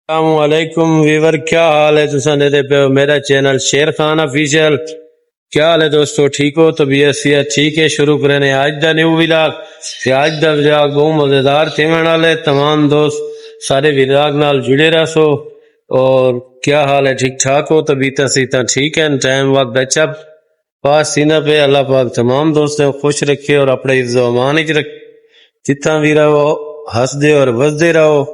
السلام علیکم ویور، کیا حال ہے؟ تساں دے پہ میرا چینل شیر خان آفیشیل۔ کیا حال ہے دوستو؟ ٹھیک ہو؟ طبیعت صحت ٹھیک ہے؟ شروع کرنے آج دا نیو ولاگ۔ آج دا ولاگ بہت مزیدار تھیون والے، تمام دوست سارے ولاگ نال جڑے رہو۔ اور کیا حال ہے؟ ٹھیک ٹھاک ہو؟ طبیعت صحت ٹھیک ہے؟ ٹائم وقت اچھا پاس سینہ پہ اللہ پاک تمام دوستوں خوش رکھے اور اپنے عزت و امان وچ رکھ، جتنا بھی رہو ہسدے اور وسدے رہو،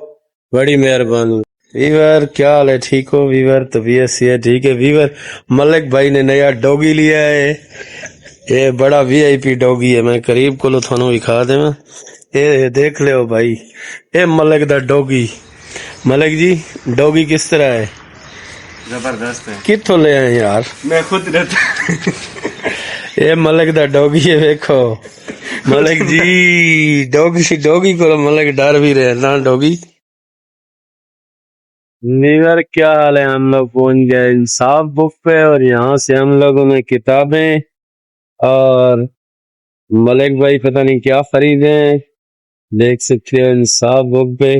بڑی مہربانی۔ ویور کیا حال ہے؟ ٹھیک ہو ویور؟ طبیعت صحت ٹھیک ہے ویور؟ ملک بھائی نے نیا ڈوگی لیا ہے، یہ بڑا وی آئی پی ڈوگی ہے، میں قریب کو تھانوں دکھا دیں، یہ دیکھ لو بھائی، یہ ملک دا ڈوگی۔ ملک جی ڈوگی کس طرح ہے؟ زبردست ہے، کتوں لے آئے یار؟ میں خود رہتا یہ ملک دا ڈوگی ہے، دیکھو ملک جی ڈوگی کو ملک ڈر بھی رہے نا ڈوگی۔ نیور کیا حال ہے؟ ہم لوگ پہنچ گئے انصاف بک پہ اور یہاں سے ہم لوگوں نے کتابیں اور ملک بھائی پتہ نہیں کیا خریدے، دیکھ سکتے ہو انصاف بک پہ۔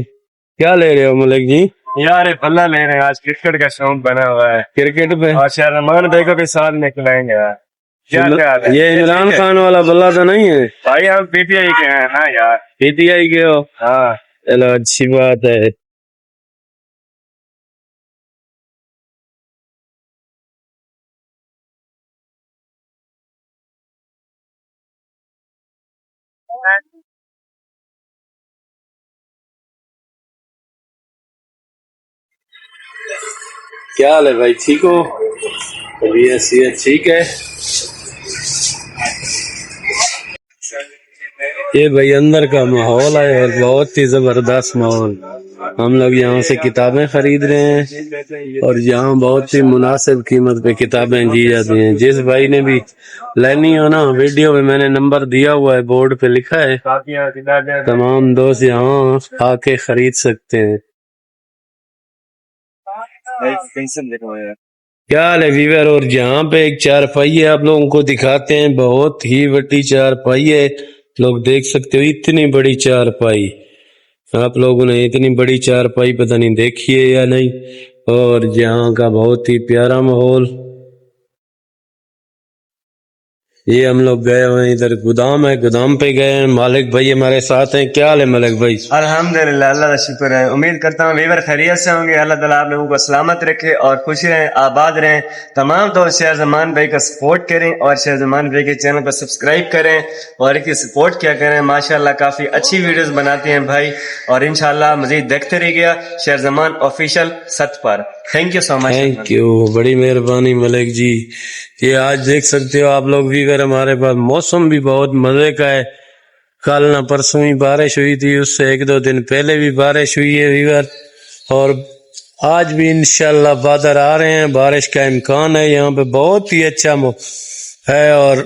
کیا لے رہے ہو ملک جی؟ یار بلہ لے رہے ہیں، آج کرکٹ کا شوق بنا ہوا ہے، کرکٹ پہ؟ اور شہرمان بیگم کے ساتھ نکلائیں گے یار۔ کیا خیال ہے؟ یہ عمران خان والا بلہ تو نہیں ہے؟ بھائی ہم پی ٹی آئی کے ہیں نا یار۔ پی ٹی آئی کے ہو؟ ہاں چلو اچھی بات ہے۔ کیا حال ہے بھائی؟ ٹھیک ہو؟ طبیعت صحت ٹھیک ہے؟ یہ بھائی اندر کا ماحول ہے اور بہت ہی زبردست ماحول۔ ہم لوگ یہاں سے کتابیں خرید رہے ہیں اور یہاں بہت ہی مناسب قیمت پہ کتابیں دی جاتی ہیں۔ جس بھائی نے بھی لینی ہو نا، ویڈیو میں میں نے نمبر دیا ہوا ہے، بورڈ پہ لکھا ہے، تمام دوست یہاں آ کے خرید سکتے ہیں۔ کیا حال ہے ویور؟ اور یہاں پہ ایک چارپائی ہے، آپ لوگوں کو دکھاتے ہیں، بہت ہی بڑی چارپائی ہے، لوگ دیکھ سکتے ہو، اتنی بڑی چارپائی۔ آپ لوگوں نے اتنی بڑی چارپائی پتہ نہیں دیکھی ہے یا نہیں۔ اور یہاں کا بہت ہی پیارا ماحول۔ یہ ہم لوگ گئے ہوئے ہیں، ادھر گودام ہے، گودام پہ گئے ہیں، مالک بھائی ہمارے ساتھ ہیں۔ کیا حال ہے ملک بھائی؟ الحمدللہ، اللہ کا شکر ہے۔ امید کرتا ہوں ویور خیریت سے ہوں گے، اللہ تعالیٰ آپ لوگوں کو سلامت رکھے اور خوش رہیں، آباد رہیں۔ تمام دوست شہر زمان بھائی کا سپورٹ کریں اور شہر زمان بھائی کے چینل کو سبسکرائب کریں اور اس کی سپورٹ کیا کریں۔ ماشاءاللہ کافی اچھی ویڈیوز بناتے ہیں بھائی، اور انشاءاللہ مزید دیکھتے رہیے گا شہر زمان آفیشیل ست پر۔ Thank you so much, thank you, بڑی مہربانی ملک جی۔ یہ آج دیکھ سکتے ہو آپ لوگ ویور، ہمارے پاس موسم بھی بہت مزے کا ہے۔ کل نہ پرسوں ہی بارش ہوئی تھی، اس سے ایک دو دن پہلے بھی بارش ہوئی ہے ویور، اور آج بھی انشاءاللہ بادل آ رہے ہیں، بارش کا امکان ہے۔ یہاں پہ بہت ہی اچھا ہے اور